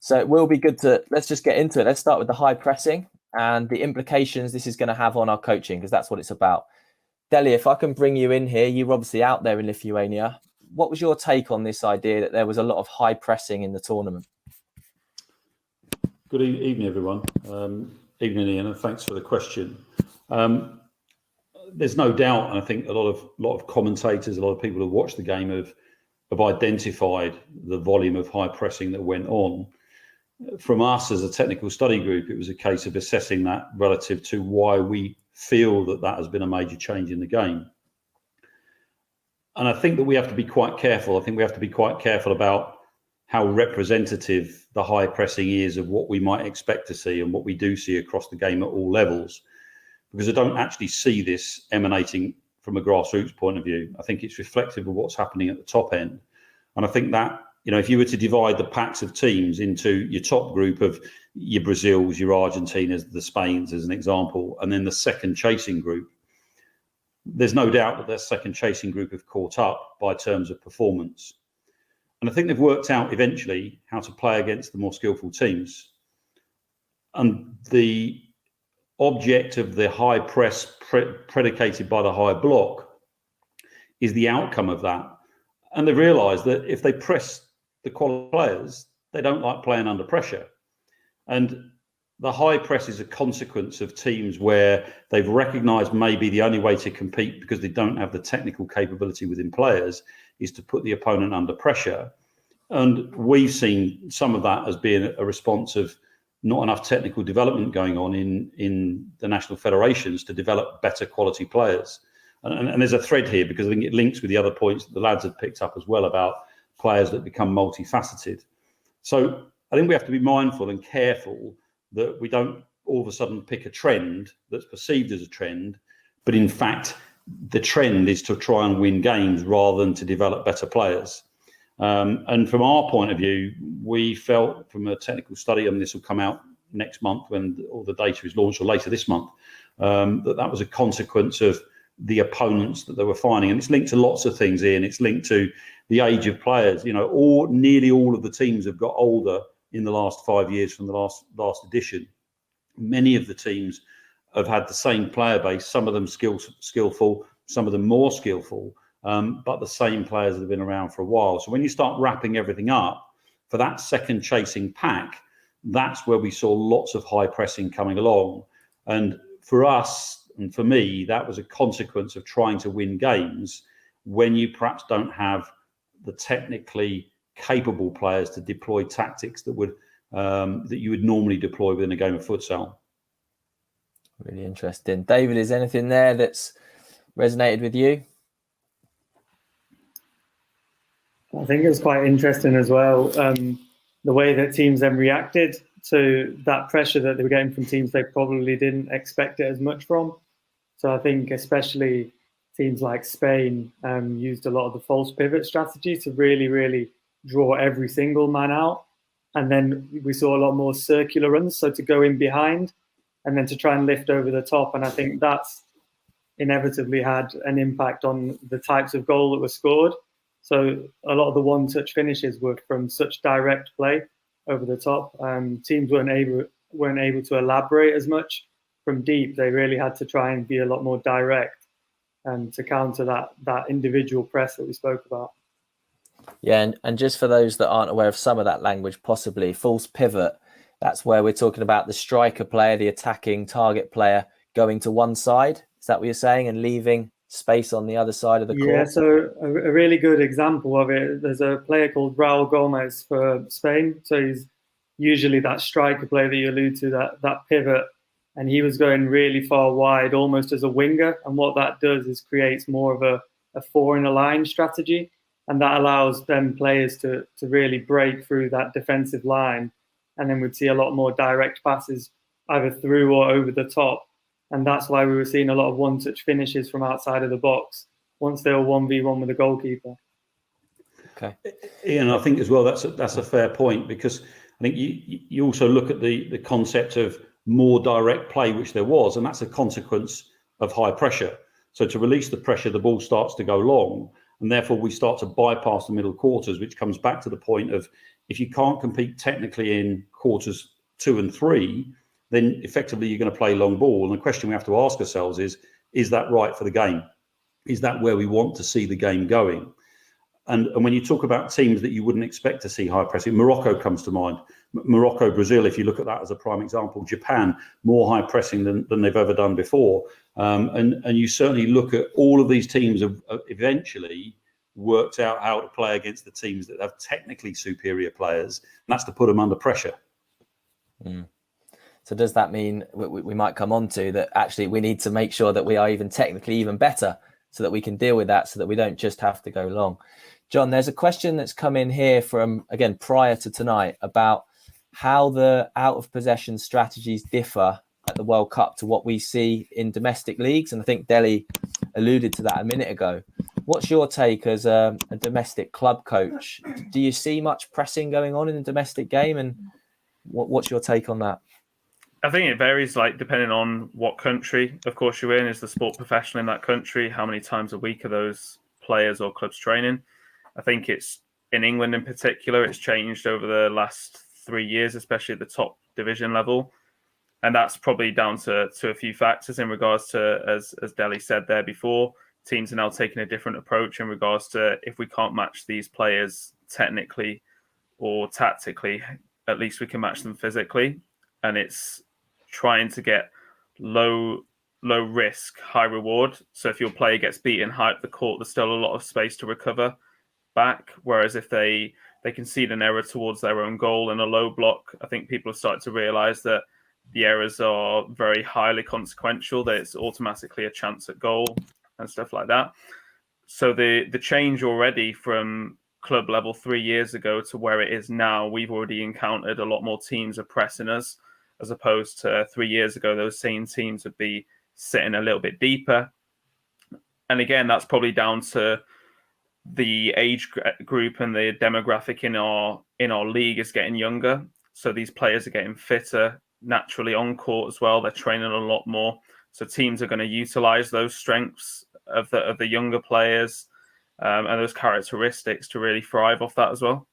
So it will be good let's just get into it. Let's start with the high pressing and the implications this is going to have on our coaching, because that's what it's about. Deli, if I can bring you in here, you're obviously out there in Lithuania. What was your take on this idea that there was a lot of high pressing in the tournament? Good evening, everyone. Evening, Ian, and thanks for the question. There's no doubt, and I think a lot of commentators, a lot of people who watched the game have identified the volume of high pressing that went on. From us as a technical study group, it was a case of assessing that relative to why we feel that has been a major change in the game. And I think that we have to be quite careful. I think we have to be quite careful about how representative the high pressing is of what we might expect to see and what we do see across the game at all levels, because I don't actually see this emanating from a grassroots point of view. I think it's reflective of what's happening at the top end. And I think that, if you were to divide the packs of teams into your top group of your Brazils, your Argentinas, the Spains as an example, and then the second chasing group, there's no doubt that second chasing group have caught up by terms of performance. And I think they've worked out eventually how to play against the more skillful teams. And the object of the high press predicated by the high block is the outcome of that. And they've realised that if they press the quality players, they don't like playing under pressure. And the high press is a consequence of teams where they've recognised maybe the only way to compete, because they don't have the technical capability within players, is to put the opponent under pressure. And we've seen some of that as being a response of not enough technical development going on in the national federations to develop better quality players. And there's a thread here, because I think it links with the other points that the lads have picked up as well about players that become multifaceted. So I think we have to be mindful and careful that we don't all of a sudden pick a trend that's perceived as a trend, but in fact, the trend is to try and win games rather than to develop better players. And from our point of view, we felt from a technical study, and this will come out next month when all the data is launched, or later this month, that was a consequence of the opponents that they were finding. And it's linked to lots of things, Ian. It's linked to the age of players. Nearly all of the teams have got older in the last 5 years from the last edition. Many of the teams have had the same player base, some of them skillful, some of them more skillful, but the same players that have been around for a while. So when you start wrapping everything up for that second chasing pack, that's where we saw lots of high pressing coming along. And for us, and for me, that was a consequence of trying to win games when you perhaps don't have the technically capable players to deploy tactics that you would normally deploy within a game of futsal. Really interesting. David, is anything there that's resonated with you? I think it was quite interesting as well, the way that teams then reacted to that pressure that they were getting from teams they probably didn't expect it as much from. So I think especially teams like Spain used a lot of the false pivot strategy to really, really draw every single man out. And then we saw a lot more circular runs, so to go in behind and then to try and lift over the top. And I think that's inevitably had an impact on the types of goal that were scored. So a lot of the one-touch finishes were from such direct play over the top. Teams weren't able to elaborate as much from deep. They really had to try and be a lot more direct to counter that individual press that we spoke about. Yeah, and just for those that aren't aware of some of that language, possibly false pivot, that's where we're talking about the striker player, the attacking target player, going to one side. Is that what you're saying? And leaving space on the other side of the court? Yeah, so a really good example of it, there's a player called Raul Gomez for Spain. So he's usually that striker player that you allude to, that pivot. And he was going really far wide, almost as a winger. And what that does is creates more of a four in a line strategy. And that allows them players to really break through that defensive line. And then we'd see a lot more direct passes either through or over the top. And that's why we were seeing a lot of one-touch finishes from outside of the box once they were 1v1 with the goalkeeper. Okay. Ian, I think as well, that's a fair point, because I think you also look at the concept of more direct play, which there was, and that's a consequence of high pressure. So to release the pressure, the ball starts to go long, and therefore we start to bypass the middle quarters, which comes back to the point of if you can't compete technically in quarters 2 and 3, then effectively you're going to play long ball. And the question we have to ask ourselves is that right for the game? Is that where we want to see the game going? And when you talk about teams that you wouldn't expect to see high pressing, Morocco comes to mind. Morocco, Brazil, if you look at that as a prime example, Japan, more high pressing than they've ever done before. And you certainly look at all of these teams have eventually worked out how to play against the teams that have technically superior players, and that's to put them under pressure. So does that mean we might come on to that actually we need to make sure that we are even technically even better so that we can deal with that, so that we don't just have to go long? John, there's a question that's come in here from, again, prior to tonight, about how the out of possession strategies differ at the World Cup to what we see in domestic leagues. And I think Deli alluded to that a minute ago. What's your take as a domestic club coach? Do you see much pressing going on in the domestic game? And what's your take on that? I think it varies, like, depending on what country, of course, you're in. Is the sport professional in that country? How many times a week are those players or clubs training? I think it's, in England in particular, it's changed over the last 3 years, especially at the top division level. And that's probably down to a few factors in regards to, as Deli said there before, teams are now taking a different approach in regards to, if we can't match these players technically or tactically, at least we can match them physically. And it's trying to get low risk, high reward. So if your player gets beaten high up the court, there's still a lot of space to recover back. Whereas if they concede an error towards their own goal in a low block, I think people have started to realise that the errors are very highly consequential, that it's automatically a chance at goal and stuff like that. So the change already from club level 3 years ago to where it is now, we've already encountered a lot more teams are pressing us, as opposed to 3 years ago, those same teams would be sitting a little bit deeper. And again, that's probably down to the age group and the demographic in our league is getting younger. So these players are getting fitter naturally on court as well. They're training a lot more. So teams are going to utilize those strengths of the younger players and those characteristics to really thrive off that as well.